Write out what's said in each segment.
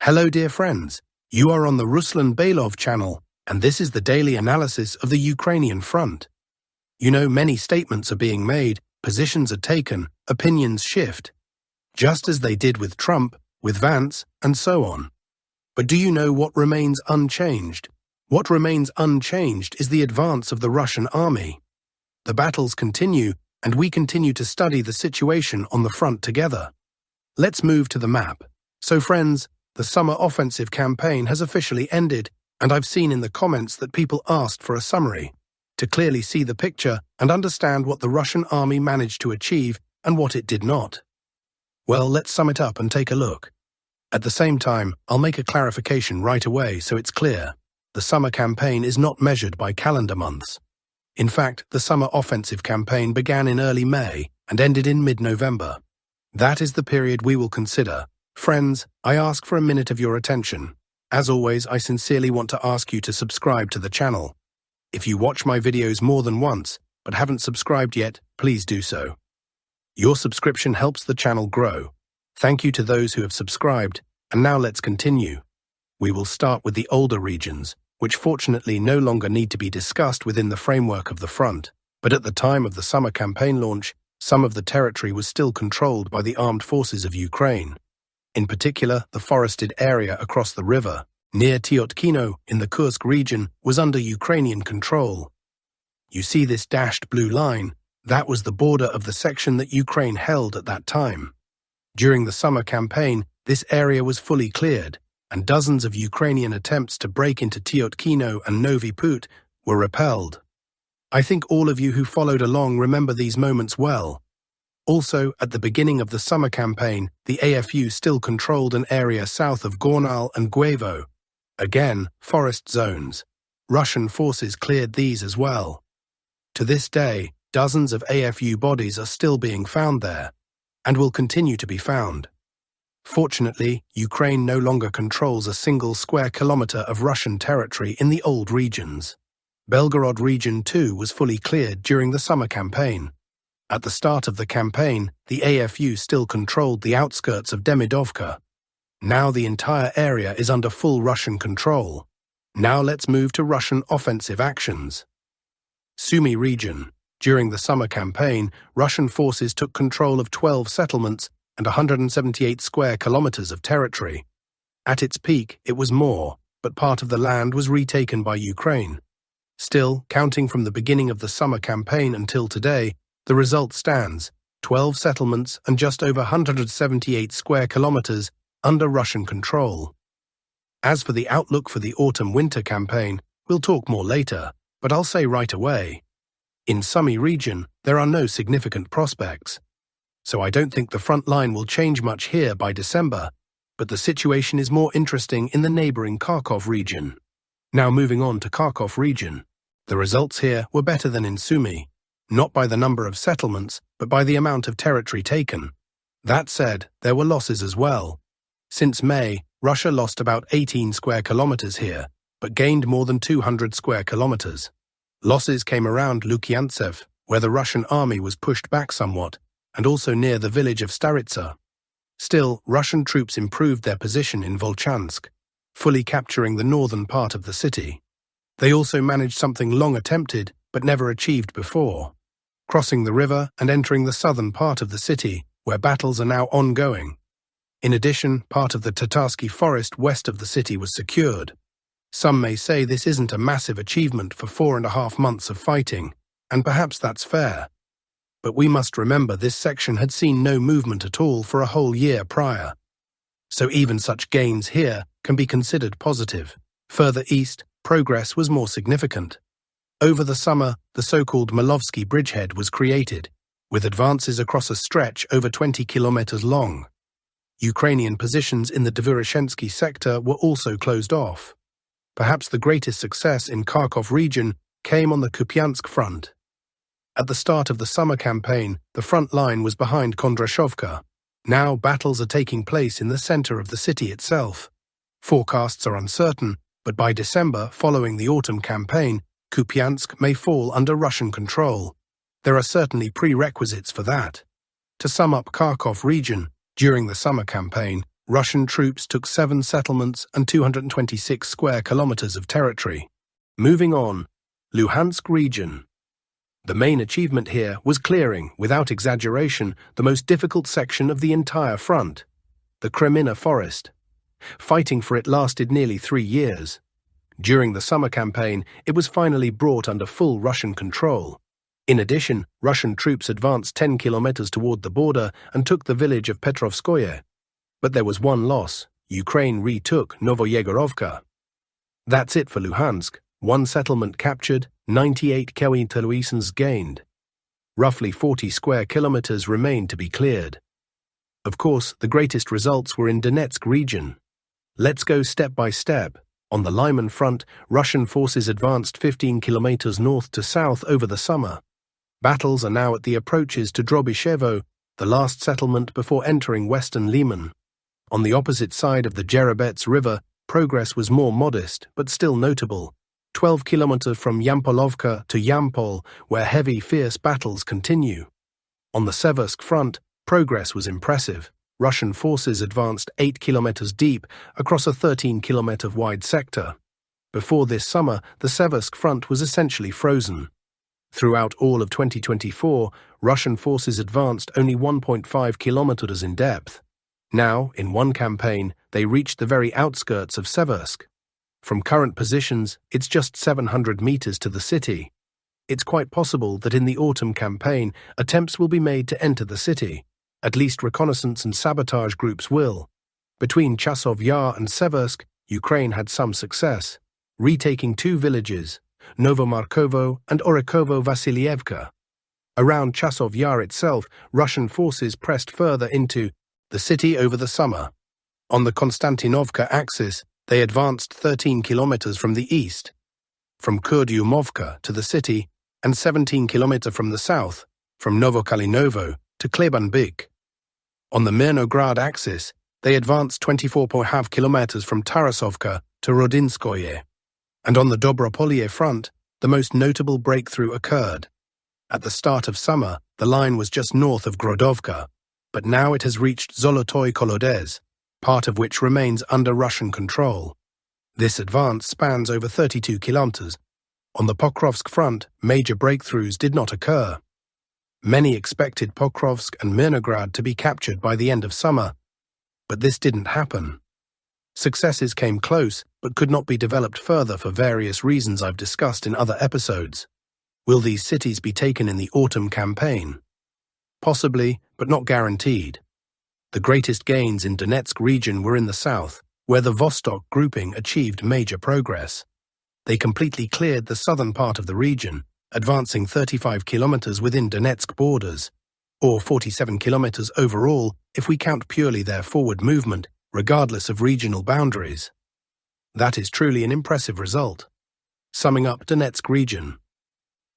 Hello dear friends, you are on the Ruslan Bailov channel, and this is the daily analysis of the Ukrainian front. You know, many statements are being made, positions are taken, opinions shift, just as they did with Trump, with Vance, and so on. But do you know what remains unchanged? What remains unchanged is the advance of the Russian army. The battles continue, and we continue to study the situation on the front together. Let's move to the map. So friends, the summer offensive campaign has officially ended, and I've seen in the comments that people asked for a summary, to clearly see the picture and understand what the Russian army managed to achieve and what it did not. Well, let's sum it up and take a look. At the same time, I'll make a clarification right away so it's clear. The summer campaign is not measured by calendar months. In fact, the summer offensive campaign began in early May and ended in mid-November. That is the period we will consider. Friends, I ask for a minute of your attention. As always, I sincerely want to ask you to subscribe to the channel. If you watch my videos more than once, but haven't subscribed yet, please do so. Your subscription helps the channel grow. Thank you to those who have subscribed, and now let's continue. We will start with the older regions, which fortunately no longer need to be discussed within the framework of the front, but at the time of the summer campaign launch, some of the territory was still controlled by the armed forces of Ukraine. In particular, the forested area across the river, near Tyotkino in the Kursk region, was under Ukrainian control. You see this dashed blue line? That was the border of the section that Ukraine held at that time. During the summer campaign, this area was fully cleared, and dozens of Ukrainian attempts to break into Tyotkino and Novi Put were repelled. I think all of you who followed along remember these moments well. Also, at the beginning of the summer campaign, the AFU still controlled an area south of Gornal and Guevo. Again, forest zones. Russian forces cleared these as well. To this day, dozens of AFU bodies are still being found there, and will continue to be found. Fortunately, Ukraine no longer controls a single square kilometer of Russian territory in the old regions. Belgorod region too was fully cleared during the summer campaign. At the start of the campaign, the AFU still controlled the outskirts of Demidovka. Now the entire area is under full Russian control. Now let's move to Russian offensive actions. Sumy region. During the summer campaign, Russian forces took control of 12 settlements and 178 square kilometers of territory. At its peak, it was more, but part of the land was retaken by Ukraine. Still, counting from the beginning of the summer campaign until today, the result stands: 12 settlements and just over 178 square kilometers under Russian control. As for the outlook for the autumn-winter campaign, we'll talk more later, but I'll say right away. In Sumy region, there are no significant prospects. So I don't think the front line will change much here by December, but the situation is more interesting in the neighboring Kharkov region. Now moving on to Kharkov region. The results here were better than in Sumy, not by the number of settlements, but by the amount of territory taken. That said, there were losses as well. Since May, Russia lost about 18 square kilometers here, but gained more than 200 square kilometers. Losses came around Luhansk, where the Russian army was pushed back somewhat, and also near the village of Staritsa. Still, Russian troops improved their position in Volchansk, fully capturing the northern part of the city. They also managed something long attempted, but never achieved before: crossing the river and entering the southern part of the city, where battles are now ongoing. In addition, part of the Tatarsky forest west of the city was secured. Some may say this isn't a massive achievement for 4.5 months of fighting, and perhaps that's fair. But we must remember this section had seen no movement at all for a whole year prior. So even such gains here can be considered positive. Further east, progress was more significant. Over the summer, the so-called Malovsky bridgehead was created, with advances across a stretch over 20 kilometers long. Ukrainian positions in the Dnipropetrovsk sector were also closed off. Perhaps the greatest success in Kharkov region came on the Kupiansk front. At the start of the summer campaign, the front line was behind Kondrashovka. Now battles are taking place in the center of the city itself. Forecasts are uncertain, but by December, following the autumn campaign, Kupiansk may fall under Russian control. There are certainly prerequisites for that. To sum up Kharkov region, during the summer campaign, Russian troops took 7 settlements and 226 square kilometers of territory. Moving on, Luhansk region. The main achievement here was clearing, without exaggeration, the most difficult section of the entire front, the Kremina forest. Fighting for it lasted nearly 3 years. During the summer campaign, it was finally brought under full Russian control. In addition, Russian troops advanced 10 kilometers toward the border and took the village of Petrovskoye. But there was one loss. Ukraine retook Novoyegorovka. That's it for Luhansk. 1 settlement captured, 98 km² gained. Roughly 40 square kilometers remained to be cleared. Of course, the greatest results were in Donetsk region. Let's go step by step. On the Lyman front, Russian forces advanced 15 kilometers north to south over the summer. Battles are now at the approaches to Drobyshevo, the last settlement before entering western Lyman. On the opposite side of the Jerabets River, progress was more modest, but still notable. 12 kilometers from Yampolovka to Yampol, where heavy, fierce battles continue. On the Seversk front, progress was impressive. Russian forces advanced 8 kilometers deep across a 13-kilometer wide sector. Before this summer, the Seversk front was essentially frozen. Throughout all of 2024, Russian forces advanced only 1.5 kilometers in depth. Now, in one campaign, they reached the very outskirts of Seversk. From current positions, it's just 700 meters to the city. It's quite possible that in the autumn campaign, attempts will be made to enter the city. At least reconnaissance and sabotage groups will. Between Chasov Yar and Seversk, Ukraine had some success, retaking 2 villages, Novomarkovo and Orikovo-Vasilievka. Around Chasov Yar itself, Russian forces pressed further into the city over the summer. On the Konstantinovka axis, they advanced 13 kilometers from the east, from Kurdyumovka to the city, and 17 kilometers from the south, from Novokalinovo to Klebanbyk. On the Mirnograd axis, they advanced 24.5 kilometers from Tarasovka to Rodinskoye. And on the Dobropolye front, the most notable breakthrough occurred. At the start of summer, the line was just north of Grodovka, but now it has reached Zolotoy Kolodez, part of which remains under Russian control. This advance spans over 32 kilometers. On the Pokrovsk front, major breakthroughs did not occur. Many expected Pokrovsk and Mirnograd to be captured by the end of summer, but this didn't happen. Successes came close, but could not be developed further for various reasons I've discussed in other episodes. Will these cities be taken in the autumn campaign? Possibly, but not guaranteed. The greatest gains in Donetsk region were in the south, where the Vostok grouping achieved major progress. They completely cleared the southern part of the region, advancing 35 kilometers within Donetsk borders, or 47 kilometers overall if we count purely their forward movement, regardless of regional boundaries. That is truly an impressive result. Summing up Donetsk region.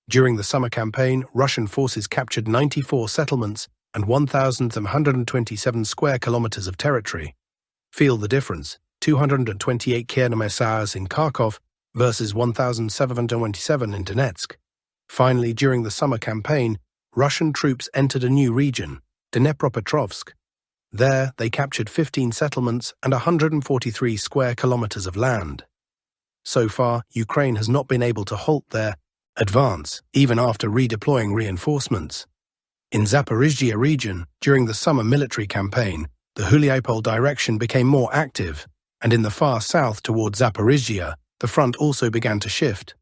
During the summer campaign, Russian forces captured 94 settlements and 1,127 square kilometers of territory. Feel the difference, 228 km² in Kharkov versus 1,727 in Donetsk. Finally, during the summer campaign, Russian troops entered a new region, Dnipropetrovsk. There, they captured 15 settlements and 143 square kilometers of land. So far, Ukraine has not been able to halt their advance, even after redeploying reinforcements. In Zaporizhzhia region, during the summer military campaign, the Huliapol direction became more active, and in the far south toward Zaporizhzhia, the front also began to shift.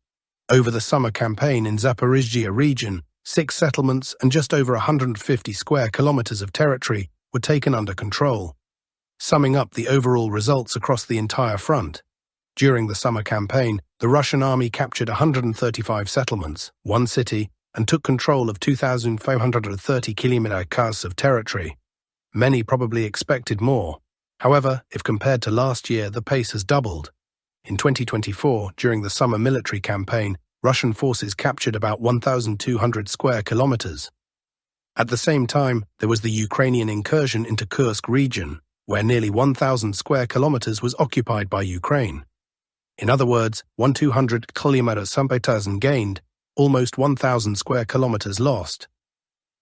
Over the summer campaign in Zaporizhzhia region, 6 settlements and just over 150 square kilometers of territory were taken under control. Summing up the overall results across the entire front. During the summer campaign, the Russian army captured 135 settlements, 1 city, and took control of 2,530 km² of territory. Many probably expected more. However, if compared to last year, the pace has doubled. In 2024, during the summer military campaign, Russian forces captured about 1,200 square kilometers. At the same time, there was the Ukrainian incursion into Kursk region, where nearly 1,000 square kilometers was occupied by Ukraine. In other words, 1,200 km² gained, almost 1,000 square kilometers lost.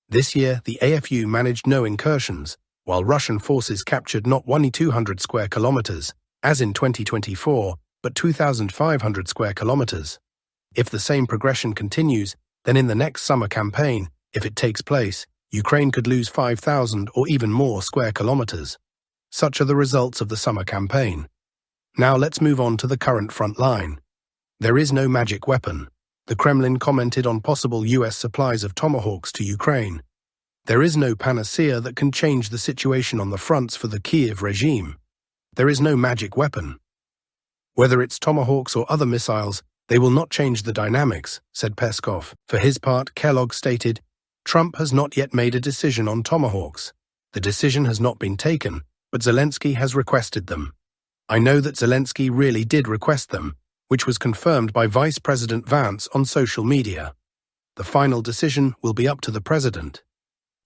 This year, the AFU managed no incursions, while Russian forces captured not 1,200 square kilometers, as in 2024, but 2,500 square kilometers. If the same progression continues, then in the next summer campaign, if it takes place, Ukraine could lose 5,000 or even more square kilometers. Such are the results of the summer campaign. Now let's move on to the current front line. There is no magic weapon. The Kremlin commented on possible US supplies of Tomahawks to Ukraine. There is no panacea that can change the situation on the fronts for the Kiev regime. There is no magic weapon. Whether it's Tomahawks or other missiles, they will not change the dynamics, said Peskov. For his part, Kellogg stated, Trump has not yet made a decision on Tomahawks. The decision has not been taken, but Zelensky has requested them. I know that Zelensky really did request them, which was confirmed by Vice President Vance on social media. The final decision will be up to the president.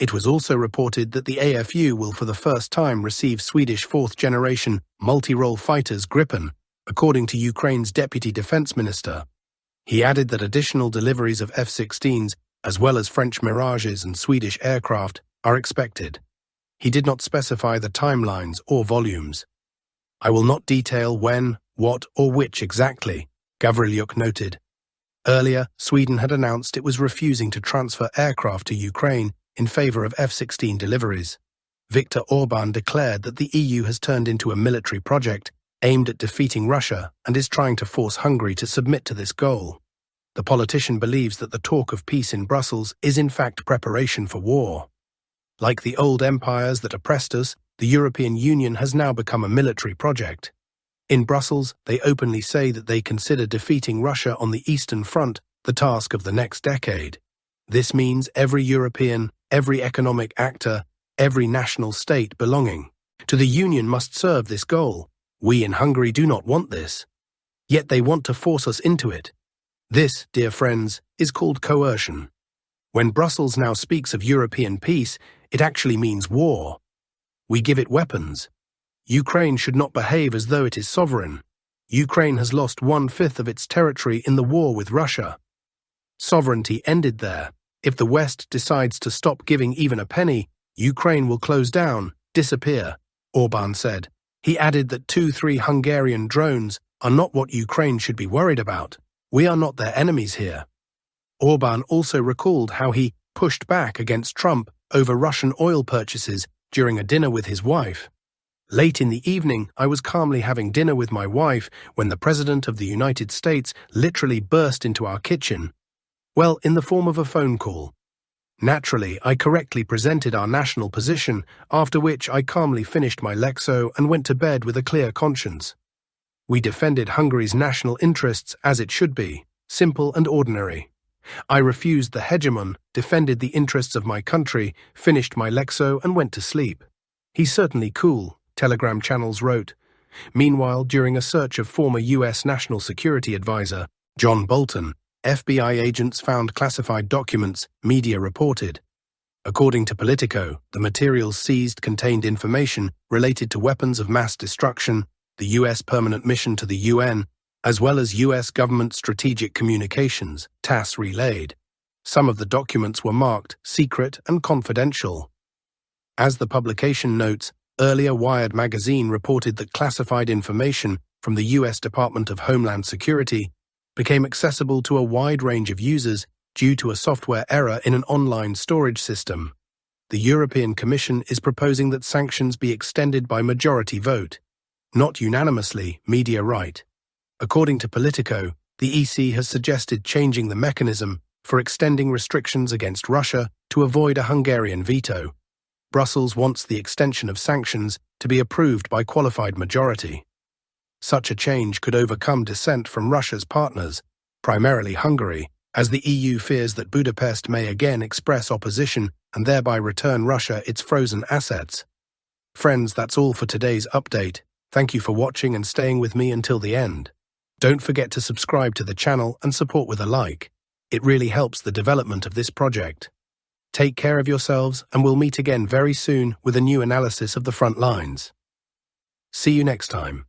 It was also reported that the AFU will for the first time receive Swedish fourth-generation multi-role fighters Gripen, according to Ukraine's Deputy Defense Minister. He added that additional deliveries of F-16s, as well as French Mirages and Swedish aircraft, are expected. He did not specify the timelines or volumes. I will not detail when, what, or which exactly, Gavrilyuk noted. Earlier, Sweden had announced it was refusing to transfer aircraft to Ukraine in favor of F-16 deliveries. Viktor Orbán declared that the EU has turned into a military project aimed at defeating Russia and is trying to force Hungary to submit to this goal. The politician believes that the talk of peace in Brussels is in fact preparation for war. Like the old empires that oppressed us, the European Union has now become a military project. In Brussels, they openly say that they consider defeating Russia on the Eastern Front the task of the next decade. This means every European, every economic actor, every national state belonging to the Union must serve this goal. We in Hungary do not want this. Yet they want to force us into it. This, dear friends, is called coercion. When Brussels now speaks of European peace, it actually means war. We give it weapons. Ukraine should not behave as though it is sovereign. Ukraine has lost 1/5 of its territory in the war with Russia. Sovereignty ended there. If the West decides to stop giving even a penny, Ukraine will close down, disappear, Orbán said. He added that 2-3 Hungarian drones are not what Ukraine should be worried about. We are not their enemies here. Orbán also recalled how he pushed back against Trump over Russian oil purchases during a dinner with his wife. Late in the evening, I was calmly having dinner with my wife when the President of the United States literally burst into our kitchen. Well, in the form of a phone call. Naturally, I correctly presented our national position, after which I calmly finished my Lexo and went to bed with a clear conscience. We defended Hungary's national interests as it should be, simple and ordinary. I refused the hegemon, defended the interests of my country, finished my Lexo and went to sleep. He's certainly cool, Telegram channels wrote. Meanwhile, during a search of former U.S. National Security Advisor John Bolton, FBI agents found classified documents, media reported. According to Politico, the materials seized contained information related to weapons of mass destruction, the U.S. permanent mission to the UN, as well as U.S. government strategic communications, TASS relayed. Some of the documents were marked secret and confidential. As the publication notes, earlier Wired magazine reported that classified information from the U.S. Department of Homeland Security became accessible to a wide range of users due to a software error in an online storage system. The European Commission is proposing that sanctions be extended by majority vote, not unanimously, media write. According to Politico, the EC has suggested changing the mechanism for extending restrictions against Russia to avoid a Hungarian veto. Brussels wants the extension of sanctions to be approved by qualified majority. Such a change could overcome dissent from Russia's partners, primarily Hungary, as the EU fears that Budapest may again express opposition and thereby return Russia its frozen assets. Friends, that's all for today's update. Thank you for watching and staying with me until the end. Don't forget to subscribe to the channel and support with a like. It really helps the development of this project. Take care of yourselves, and we'll meet again very soon with a new analysis of the front lines. See you next time.